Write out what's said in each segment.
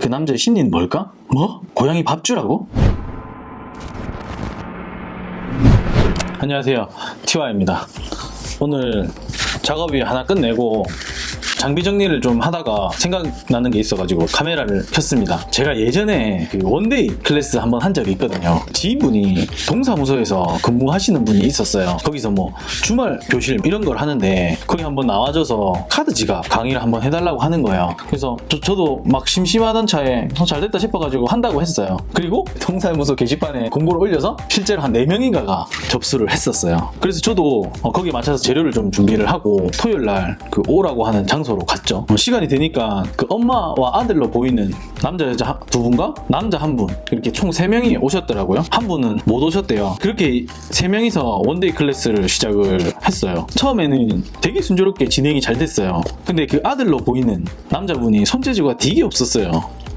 그 남자의 심리는 뭘까? 뭐? 고양이 밥주라고? 안녕하세요, 티와입니다. 오늘 작업이 하나 끝내고 장비 정리를 좀 하다가 생각나는 게 있어가지고 카메라를 켰습니다. 제가 예전에 그 원데이 클래스 한번 한 적이 있거든요. 지인분이 동사무소에서 근무하시는 분이 있었어요. 거기서 뭐 주말 교실 이런 걸 하는데 거기 한번 나와줘서 카드 지갑 강의를 한번 해달라고 하는 거예요. 그래서 저도 막 심심하던 차에 잘됐다 싶어가지고 한다고 했어요. 그리고 동사무소 게시판에 공고를 올려서 실제로 한 4명인가가 접수를 했었어요. 그래서 저도 거기에 맞춰서 재료를 좀 준비를 하고 토요일날 그 오라고 하는 장소로 갔죠. 시간이 되니까 그 엄마와 아들로 보이는 남자 여자 두 분과 남자 한 분 이렇게 총 3명이 오셨더라고요. 한 분은 못 오셨대요. 그렇게 3명이서 원데이 클래스를 시작을 했어요. 처음에는 되게 순조롭게 진행이 잘 됐어요. 근데 그 아들로 보이는 남자분이 손재주가 되게 없었어요.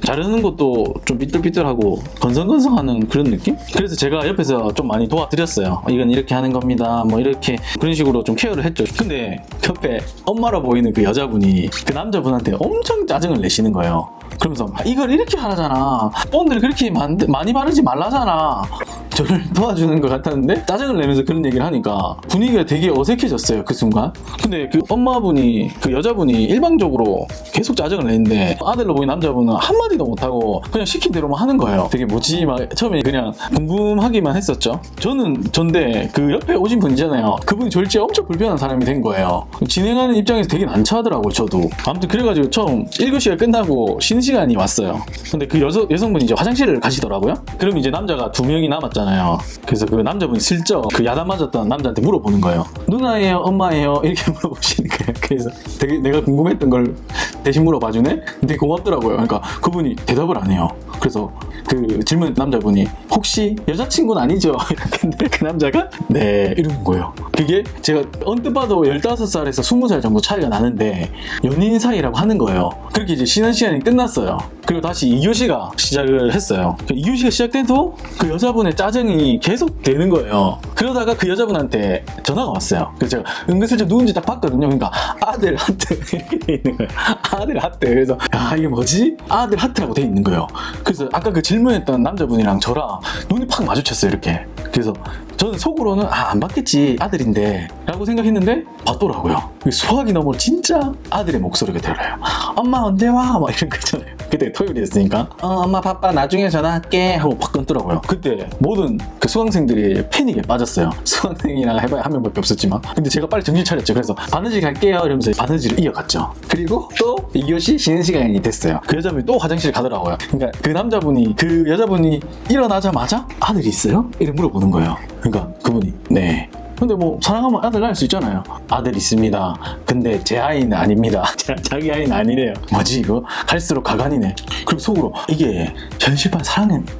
자르는 것도 좀 삐뚤삐뚤하고 건성건성하는 그런 느낌? 그래서 제가 옆에서 좀 많이 도와드렸어요. 이건 이렇게 하는 겁니다. 뭐 이렇게 그런 식으로 좀 케어를 했죠. 근데 옆에 엄마로 보이는 그 여자분이 그 남자분한테 엄청 짜증을 내시는 거예요. 그러면서 이걸 이렇게 하잖아. 본드를 그렇게 많이 바르지 말라잖아. 저를 도와주는 것 같았는데 짜증을 내면서 그런 얘기를 하니까 분위기가 되게 어색해졌어요, 그 순간. 근데 그 엄마분이, 그 여자분이 일방적으로 계속 짜증을 내는데 아들로 보이는 남자분은 한마디도 못하고 그냥 시킨 대로만 하는 거예요. 되게 뭐지 막 처음에 그냥 궁금하기만 했었죠. 저는 전데 그 옆에 오신 분이잖아요. 그분이 졸지에 엄청 불편한 사람이 된 거예요. 진행하는 입장에서 되게 난처하더라고요, 저도. 아무튼 그래가지고 처음 1교시가 끝나고 쉬는 시간이 왔어요. 근데 그 여성분이 이제 화장실을 가시더라고요. 그럼 이제 남자가 2명이 남았잖아요. 그래서 그 남자분이 슬쩍 그 야단 맞았던 남자한테 물어보는 거예요. 누나예요? 엄마예요? 이렇게 물어보시는 거예요. 그래서 되게 내가 궁금했던 걸 대신 물어봐주네? 되게 고맙더라고요. 그러니까 그분이 대답을 안 해요. 그래서 그 질문 남자분이 혹시 여자친구는 아니죠? 근데 그 남자가 네 이러는 거예요. 그게 제가 언뜻 봐도 15살에서 20살 정도 차이가 나는데 연인 사이라고 하는 거예요. 그렇게 이제 쉬는 시간이 끝났어요. 그리고 다시 2교시가 시작을 했어요. 2교시가 시작돼도 그 여자분의 짜증이 계속 되는 거예요. 그러다가 그 여자분한테 전화가 왔어요. 그래서 제가 은근슬쩍 누군지 딱 봤거든요. 그러니까 아들 하트 이렇게 돼 있는 거예요. 아들 하트. 그래서 야 이게 뭐지? 아들 하트라고 돼 있는 거예요. 그래서 아까 그 질문했던 남자분이랑 저랑 눈이 팍 마주쳤어요, 이렇게. 그래서 저는 속으로는 안 받겠지, 아들인데 라고 생각했는데 받더라고요. 소화기 너머로 진짜 아들의 목소리가 들려요. 엄마 언제 와? 막 이런 거 있잖아요. 그때 토요일이었으니까 엄마 바빠 나중에 전화할게 하고 팍 끊더라고요. 그때 모든 그 수강생들이 패닉에 빠졌어요. 수강생이랑 해봐야 한 명밖에 없었지만. 근데 제가 빨리 정신 차렸죠. 그래서 바느질 갈게요 이러면서 바느질을 이어갔죠. 그리고 또 2교시 쉬는 시간이 됐어요. 그 여자분이 또 화장실 가더라고요. 그러니까 그 남자분이 그 여자분이 일어나자마자 아들이 있어요? 이렇게 물어보는 거예요. 그러니까 그분이 네. 근데 뭐 사랑하면 아들 낳을 수 있잖아요. 아들 있습니다. 근데 제 아이는 아닙니다. 자기 아이는 아니래요. 뭐지 이거? 갈수록 가관이네. 그리고 속으로 이게 현실판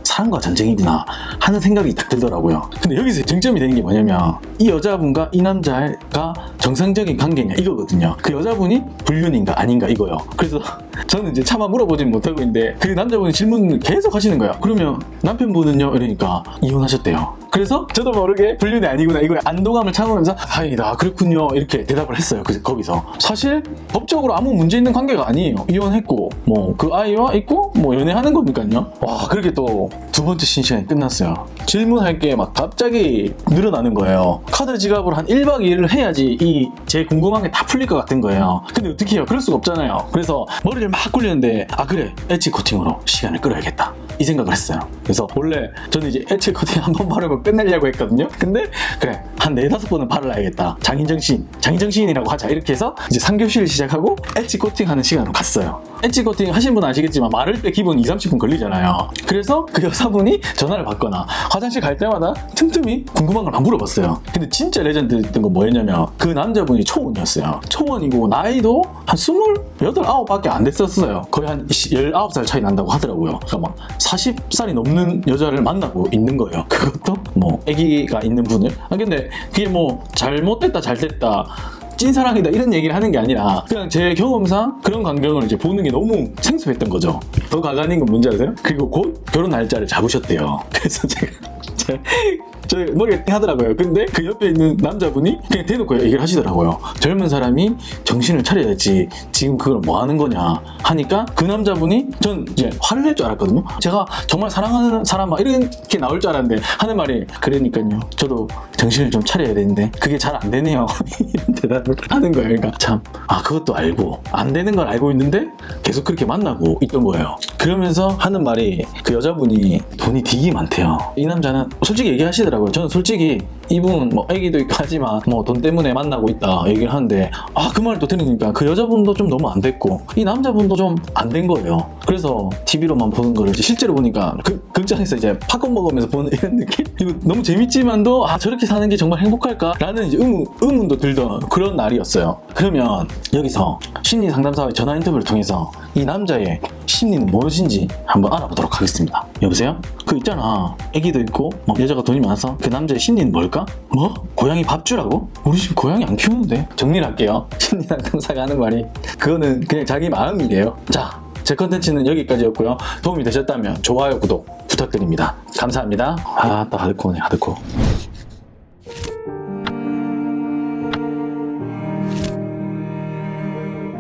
사랑과 전쟁이구나 하는 생각이 딱 들더라고요. 근데 여기서 쟁점이 되는 게 뭐냐면 이 여자분과 이 남자가 정상적인 관계냐 이거거든요. 그 여자분이 불륜인가 아닌가 이거요. 그래서 저는 이제 차마 물어보진 못하고 있는데 그 남자분이 질문을 계속 하시는 거야. 그러면 남편분은요? 이러니까 이혼하셨대요. 그래서 저도 모르게 불륜이 아니구나 이거에 안도감을 참으면서 다행이다 그렇군요 이렇게 대답을 했어요. 거기서 사실 법적으로 아무 문제 있는 관계가 아니에요. 이혼했고 뭐 그 아이와 있고 뭐 연애하는 거니까요. 와 그렇게 또 두 번째 쉬는 시간이 끝났어요. 질문할 게 막 갑자기 늘어나는 거예요. 카드 지갑을 한 1박 2일을 해야지 이 제 궁금한 게 다 풀릴 것 같은 거예요. 근데 어떻게 해요? 그럴 수가 없잖아요. 그래서 머리를 막 굴리는데 그래 엣지 코팅으로 시간을 끌어야겠다 이 생각을 했어요. 그래서 원래 저는 이제 엣지 코팅 한 번 바르고 끝내려고 했거든요. 근데 그래 한 4-5번은 발라야겠다. 장인정신이라고 하자 이렇게 해서 이제 3교시를 시작하고 엣지 코팅 하는 시간으로 갔어요. 엣지 코팅 하신 분 아시겠지만 마를 때 기본 2-30분 걸리잖아요. 그래서 그 여자분이 전화를 받거나 화장실 갈 때마다 틈틈이 궁금한 걸 막 물어봤어요. 근데 진짜 레전드였던 건 뭐였냐면 그 남자분이 초원이었어요. 초원이고 나이도 한 28, 9밖에 안 됐었어요. 거의 한 19살 차이 난다고 하더라고요. 그러니까 막 40살이 넘는 여자를 만나고 있는 거예요. 그것도 뭐 아기가 있는 분을. 근데 그게 뭐 잘못됐다 잘됐다 찐사랑이다 이런 얘기를 하는 게 아니라 그냥 제 경험상 그런 광경을 이제 보는 게 너무 생소했던 거죠. 더 가관인 건 뭔지 아세요? 그리고 곧 결혼 날짜를 잡으셨대요. 그래서 제가 저 머리가 띵 하더라고요. 근데 그 옆에 있는 남자분이 그냥 대놓고 얘기를 하시더라고요. 젊은 사람이 정신을 차려야지 지금 그걸 뭐 하는 거냐 하니까 그 남자분이 전 이제 화를 낼 줄 알았거든요. 제가 정말 사랑하는 사람 막 이렇게 나올 줄 알았는데 하는 말이 그러니까요. 저도 정신을 좀 차려야 되는데 그게 잘 안 되네요. 이런 대답을 하는 거예요. 그러니까 참 그것도 알고 안 되는 걸 알고 있는데 계속 그렇게 만나고 있던 거예요. 그러면서 하는 말이 그 여자분이 돈이 되게 많대요. 이 남자는 솔직히 얘기하시더라고요. 저는 솔직히 이분 뭐 애기도 있고 하지만 뭐 돈 때문에 만나고 있다 얘기를 하는데 그 말을 또 들으니까 그 여자분도 좀 너무 안 됐고 이 남자분도 좀 안 된 거예요. 그래서 TV로만 보는 거를 실제로 보니까 극장에서 이제 팝콘 먹으면서 보는 이런 느낌? 이거 너무 재밌지만도 저렇게 사는 게 정말 행복할까? 라는 이제 의문도 들던 그런 날이었어요. 그러면 여기서 심리 상담사와의 전화 인터뷰를 통해서 이 남자의 심리는 무엇인지 한번 알아보도록 하겠습니다. 여보세요? 그 있잖아, 애기도 있고 뭐 여자가 돈이 많아서 그 남자의 심리는 뭘까? 뭐? 고양이 밥 주라고? 우리 집 고양이 안 키우는데? 정리를 할게요. 심리 상담사가 하는 말이 그거는 그냥 자기 마음이래요. 자, 제 컨텐츠는 여기까지였고요. 도움이 되셨다면 좋아요, 구독 부탁드립니다. 감사합니다. 하드코어네, 하드코어.